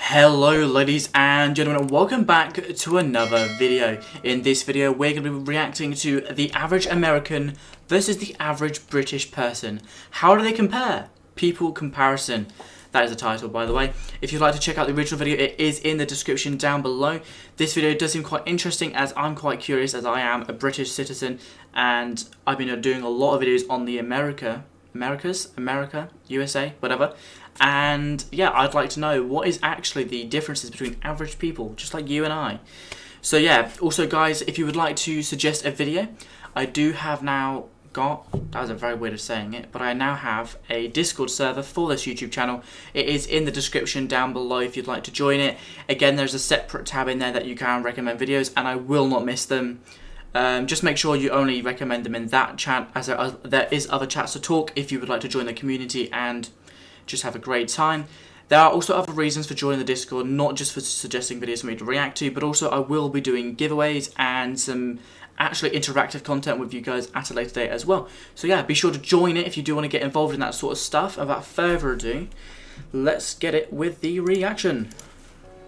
Hello ladies and gentlemen, and welcome back to another video. In this video we're going to be reacting to the average American versus the average British person. How do they compare? People comparison. That is the title, by the way. If you'd like to check out the original video, it is in the description down below. This video does seem quite interesting as I'm quite curious, as I am a British citizen and I've been doing a lot of videos on the America, USA, whatever. And yeah, I'd like to know what is actually the differences between average people, just like you and I. So yeah, also guys, if you would like to suggest a video, I do have now got, that was a very weird of saying it, but I now have a Discord server for this YouTube channel. It is in the description down below if you'd like to join it. Again, there's a separate tab in there that you can recommend videos and I will not miss them. Just make sure you only recommend them in that chat, as there is other chats to talk if you would like to join the community and just have a great time. There are also other reasons for joining the Discord, not just for suggesting videos for me to react to, but also I will be doing giveaways and some actually interactive content with you guys at a later date as well. So yeah, be sure to join it if you do want to get involved in that sort of stuff. Without further ado, let's get it with the reaction.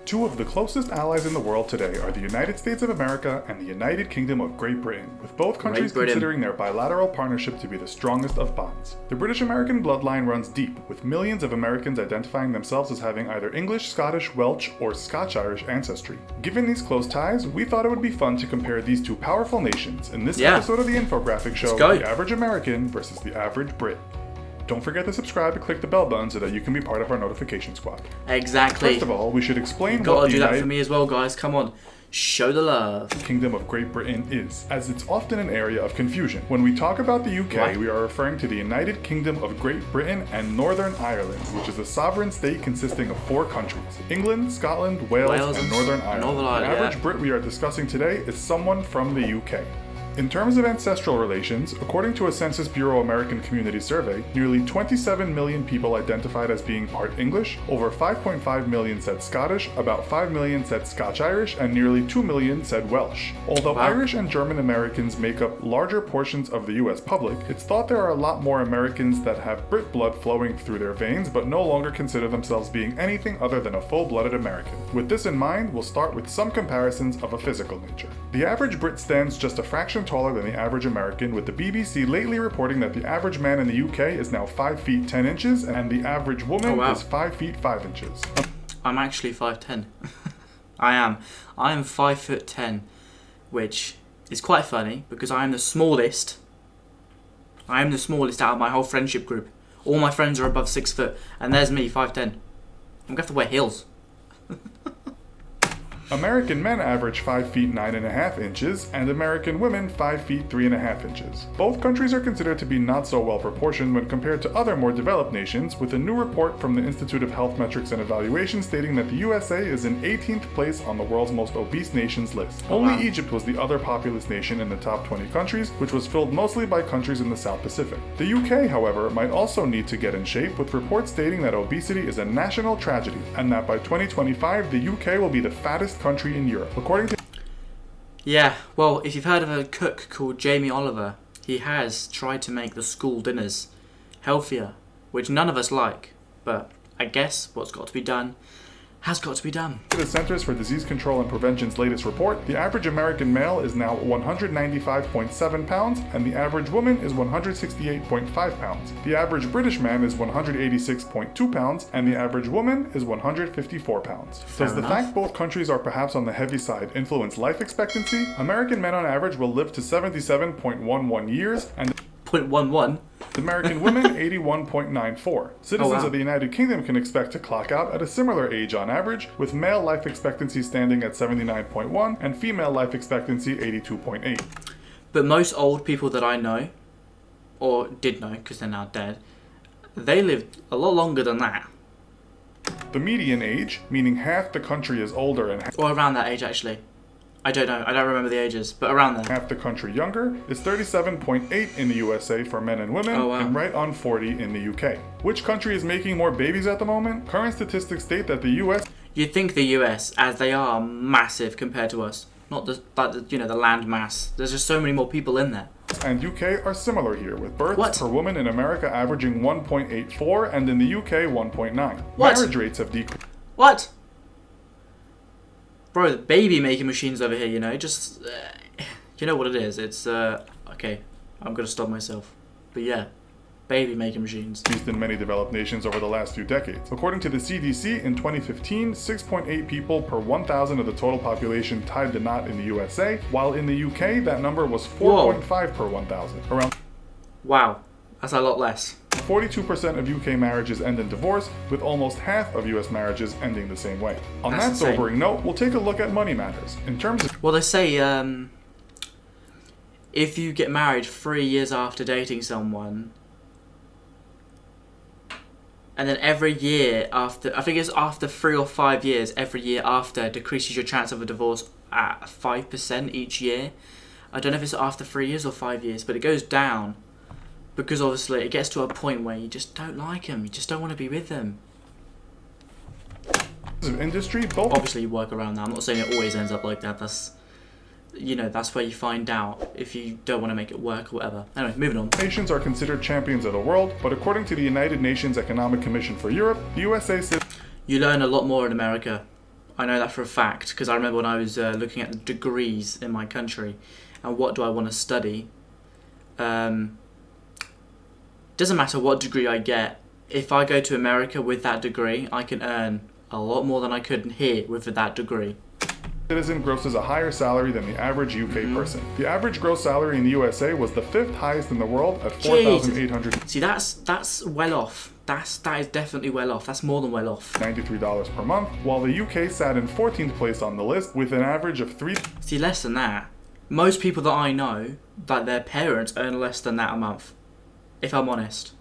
Two of the closest allies in the world today are the United States of America and the United Kingdom of Great Britain, with both countries considering their bilateral partnership to be the strongest of bonds. The British-American bloodline runs deep, with millions of Americans identifying themselves as having either English, Scottish, Welsh, or Scotch-Irish ancestry. Given these close ties, we thought it would be fun to compare these two powerful nations in this episode of the Infographics show, The Average American versus the Average Brit. Don't forget to subscribe and click the bell button so that you can be part of our notification squad. Exactly. First of all, we should explain what the United that for me as well, guys. Come on. Show the love. Kingdom of Great Britain is, as it's often an area of confusion. When we talk about the UK, we are referring to the United Kingdom of Great Britain and Northern Ireland, which is a sovereign state consisting of 4 countries: England, Scotland, Wales and Northern Ireland. The average Brit we are discussing today is someone from the UK. In terms of ancestral relations, according to a Census Bureau American Community Survey, nearly 27 million people identified as being part English, over 5.5 million said Scottish, about 5 million said Scotch-Irish, and nearly 2 million said Welsh. Although Irish and German Americans make up larger portions of the US public, it's thought there are a lot more Americans that have Brit blood flowing through their veins but no longer consider themselves being anything other than a full-blooded American. With this in mind, we'll start with some comparisons of a physical nature. The average Brit stands just a fraction taller than the average American, with the BBC lately reporting that the average man in the UK is now 5 feet 10 inches and the average woman is 5 feet 5 inches. I'm actually 5'10". I am 5'10", which is quite funny because I am the smallest. I am the smallest out of my whole friendship group. All my friends are above 6 foot, and there's me, 5'10". I'm gonna have to wear heels. American men average 5 feet 9.5 inches, and American women 5 feet 3.5 inches. Both countries are considered to be not so well proportioned when compared to other more developed nations, with a new report from the Institute of Health Metrics and Evaluation stating that the USA is in 18th place on the world's most obese nations list. Only Egypt was the other populous nation in the top 20 countries, which was filled mostly by countries in the South Pacific. The UK, however, might also need to get in shape, with reports stating that obesity is a national tragedy, and that by 2025 the UK will be the fattest country in Europe, according to... Yeah, well, if you've heard of a cook called Jamie Oliver, he has tried to make the school dinners healthier, which none of us like, but I guess what's got to be done has got to be done. The Centers for Disease Control and Prevention's latest report, the average American male is now 195.7 pounds, and the average woman is 168.5 pounds. The average British man is 186.2 pounds, and the average woman is 154 pounds. Does the fact both countries are perhaps on the heavy side influence life expectancy? American men on average will live to 77.11 years, and 0.11. American women 81.94. Citizens of the United Kingdom can expect to clock out at a similar age on average, with male life expectancy standing at 79.1 and female life expectancy 82.8. But most old people that I know, or did know because they're now dead, they lived a lot longer than that. The median age, meaning half the country is older and or around that age actually. I don't know, I don't remember the ages, but around there. Half the country younger is 37.8 in the USA for men and women, and right on 40 in the UK. Which country is making more babies at the moment? Current statistics state that the US... You'd think the US, as they are massive compared to us, not the, like the, the land mass. There's just so many more people in there. And UK are similar here, with births per woman in America averaging 1.84 and in the UK 1.9. Marriage rates have decreased. What? Bro, the baby making machines over here, you know, just, you know what it is. It's, okay, I'm gonna stop myself. But yeah, baby making machines. Used in many developed nations over the last few decades. According to the CDC, in 2015, 6.8 people per 1,000 of the total population tied the knot in the USA, while in the UK, that number was 4.5 per 1,000. Around Wow, that's a lot less. 42% of UK marriages end in divorce, with almost half of US marriages ending the same way. On That's that insane. sobering note, we'll take a look at money matters. In terms of Well, they say, if you get married 3 years after dating someone, and then every year after, I think it's after 3 or 5 years, every year after decreases your chance of a divorce at 5% each year. I don't know if it's after 3 years or 5 years, but it goes down. Because obviously it gets to a point where you just don't like them, you just don't want to be with them. industry, both Obviously you work around that, I'm not saying it always ends up like that, that's, you know, that's where you find out if you don't want to make it work or whatever. Anyway, moving on. nations are considered champions of the world, but according to the United Nations Economic Commission for Europe, the USA sits You learn a lot more in America. I know that for a fact, because I remember when I was looking at the degrees in my country, and what do I want to study. Doesn't matter what degree I get, if I go to America with that degree, I can earn a lot more than I could here with that degree. citizen grosses a higher salary than the average UK person. The average gross salary in the USA was the 5th highest in the world at $4,893 See, that's well off. That is definitely well off. That's more than well off. per month, while the UK sat in 14th place on the list with an average of See, less than that. Most people that I know, that their parents earn less than that a month. If I'm honest.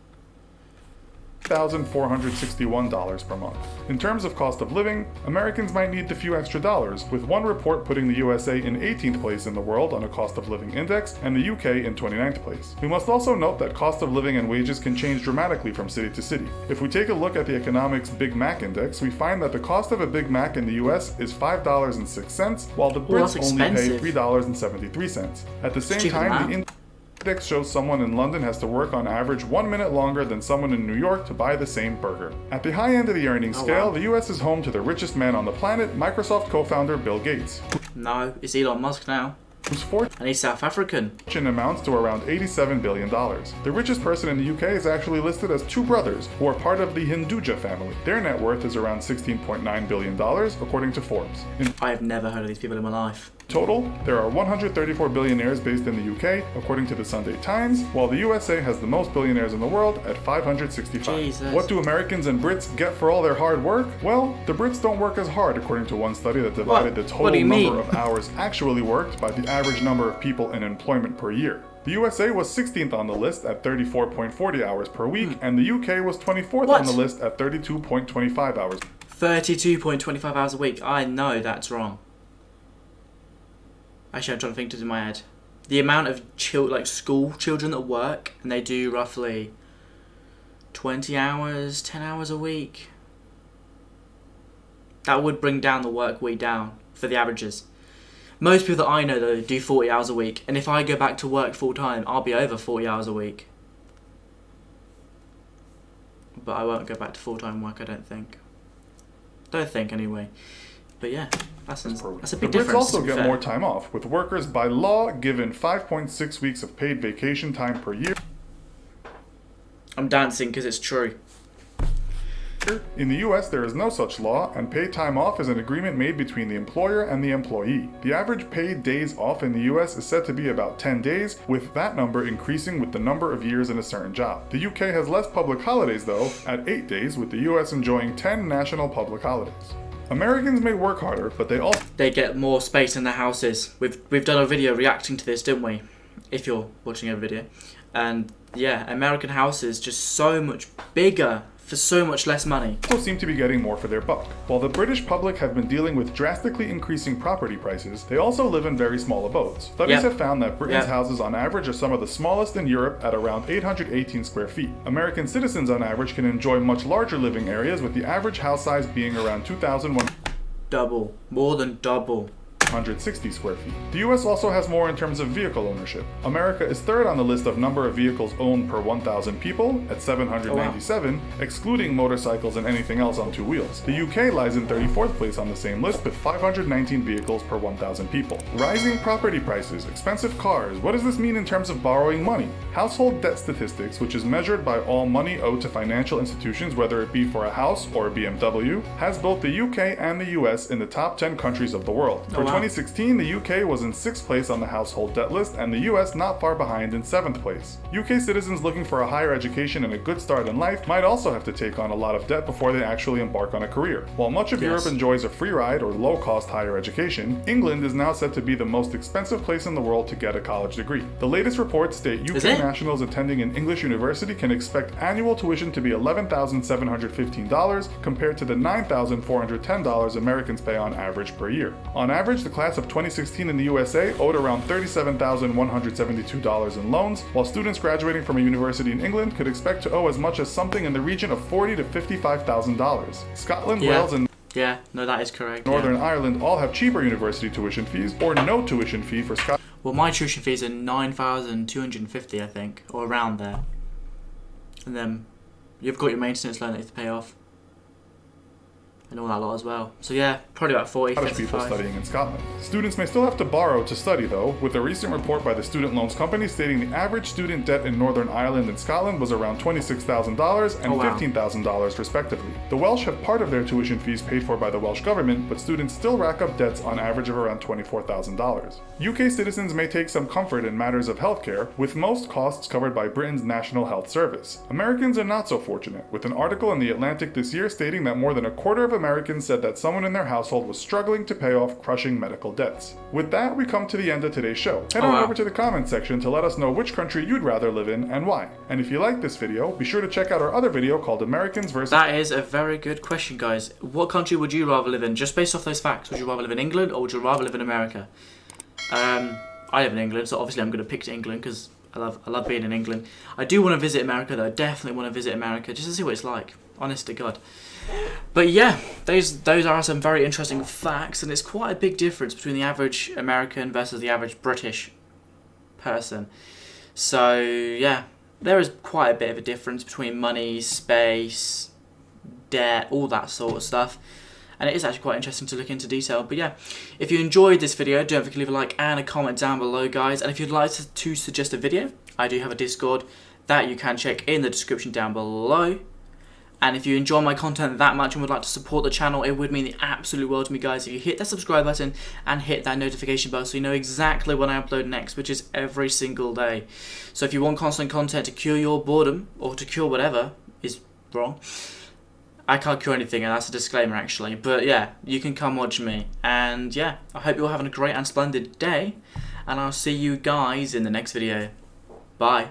$3,461 per month. In terms of cost of living, Americans might need the few extra dollars, with one report putting the USA in 18th place in the world on a cost of living index and the UK in 29th place. We must also note that cost of living and wages can change dramatically from city to city. If we take a look at the economics Big Mac index, we find that the cost of a Big Mac in the US is $5.06, while the that's Brits only pay expensive. $3.73. At the same Cheaper than time, the that. index shows someone in London has to work on average 1 minute longer than someone in New York to buy the same burger. At the high end of the earning scale, wow. the US is home to the richest man on the planet, Microsoft co-founder Bill Gates, No, it's Elon Musk now. whose fortune And he's South African. amounts to around $87 billion. The richest person in the UK is actually listed as two brothers, who are part of the Hinduja family. Their net worth is around $16.9 billion, according to Forbes. In I have never heard of these people in my life. total, there are 134 billionaires based in the UK, according to the Sunday Times, while the USA has the most billionaires in the world at 565. Jesus. What do Americans and Brits get for all their hard work? Well, the Brits don't work as hard, according to one study that divided the What total do you number mean? of hours actually worked by the average number of people in employment per year. The USA was 16th on the list at 34.40 hours per week, and the UK was 24th What? on the list at 32.25 hours. 32.25 hours a week. I know that's wrong. Actually, I'm trying to think in my head. The amount of school children that work, and they do roughly 20 hours, 10 hours a week. That would bring down the work week down for the averages. Most people that I know, though, do 40 hours a week. And if I go back to work full time, I'll be over 40 hours a week. But I won't go back to full time work, I don't think. Don't think, anyway. But yeah, that's a big The difference. Brits also to be get fair. more time off, with workers by law given 5.6 weeks of paid vacation time per year. I'm dancing because it's true. In the US, there is no such law, and paid time off is an agreement made between the employer and the employee. The average paid days off in the US is said to be about 10 days, with that number increasing with the number of years in a certain job. The UK has less public holidays, though, at 8 days, with the US enjoying 10 national public holidays. Americans may work harder, but they also They get more space in their houses. We've done a video reacting to this, didn't we? If you're watching a video. And yeah, American houses just so much bigger for so much less money. seem to be getting more for their buck. While the British public have been dealing with drastically increasing property prices, they also live in very small abodes. Studies Yep. have found that Britain's Yep. houses on average are some of the smallest in Europe at around 818 square feet. American citizens on average can enjoy much larger living areas, with the average house size being around 2,100 Double. More than double. 860 square feet. The US also has more in terms of vehicle ownership. America is third on the list of number of vehicles owned per 1,000 people at 797, excluding motorcycles and anything else on two wheels. The UK lies in 34th place on the same list with 519 vehicles per 1,000 people. Rising property prices, expensive cars. What does this mean in terms of borrowing money? Household debt statistics, which is measured by all money owed to financial institutions, whether it be for a house or a BMW, has both the UK and the US in the top 10 countries of the world. For 2016, the UK was in 6th place on the household debt list and the US not far behind in 7th place. UK citizens looking for a higher education and a good start in life might also have to take on a lot of debt before they actually embark on a career. While much of Europe enjoys a free ride or low-cost higher education, England is now said to be the most expensive place in the world to get a college degree. The latest reports state UK nationals attending an English university can expect annual tuition to be $11,715 compared to the $9,410 Americans pay on average per year. On average, the class of 2016 in the USA owed around $37,172 in loans, while students graduating from a university in England could expect to owe as much as something in the region of $40,000 to $55,000. Scotland, Wales, and that is correct. Northern Ireland all have cheaper university tuition fees or no tuition fee for Scotland. Well, my tuition fees are $9,250, I think, or around there. And then you've got your maintenance loan that you have to pay off. And all that lot as well. So yeah, probably about 40, 55. People studying in Scotland. Students may still have to borrow to study though, with a recent report by the Student Loans Company stating the average student debt in Northern Ireland and Scotland was around $26,000 and $15,000 respectively. The Welsh have part of their tuition fees paid for by the Welsh government, but students still rack up debts on average of around $24,000. UK citizens may take some comfort in matters of healthcare, with most costs covered by Britain's National Health Service. Americans are not so fortunate, with an article in The Atlantic this year stating that more than a quarter of Americans said that someone in their household was struggling to pay off crushing medical debts. With that, we come to the end of today's show. Head on over to the comments section to let us know which country you'd rather live in and why. And if you like this video, be sure to check out our other video called Americans vs. That is a very good question, guys. What country would you rather live in? Just based off those facts, would you rather live in England or would you rather live in America? I live in England, so obviously I'm going to pick England because I love being in England. I do want to visit America though. I definitely want to visit America just to see what it's like. Honest to God. But yeah, those are some very interesting facts, and it's quite a big difference between the average American versus the average British person. So yeah, there is quite a bit of a difference between money, space, debt, all that sort of stuff. And it is actually quite interesting to look into detail. But yeah, if you enjoyed this video, don't forget to leave a like and a comment down below, guys. And if you'd like to suggest a video, I do have a Discord that you can check in the description down below. And if you enjoy my content that much and would like to support the channel, it would mean the absolute world to me, guys, if you hit that subscribe button and hit that notification bell so you know exactly when I upload next, which is every single day. So if you want constant content to cure your boredom, or to cure whatever is wrong, I can't cure anything, and that's a disclaimer actually, but yeah, you can come watch me. And yeah, I hope you're all having a great and splendid day, and I'll see you guys in the next video. Bye.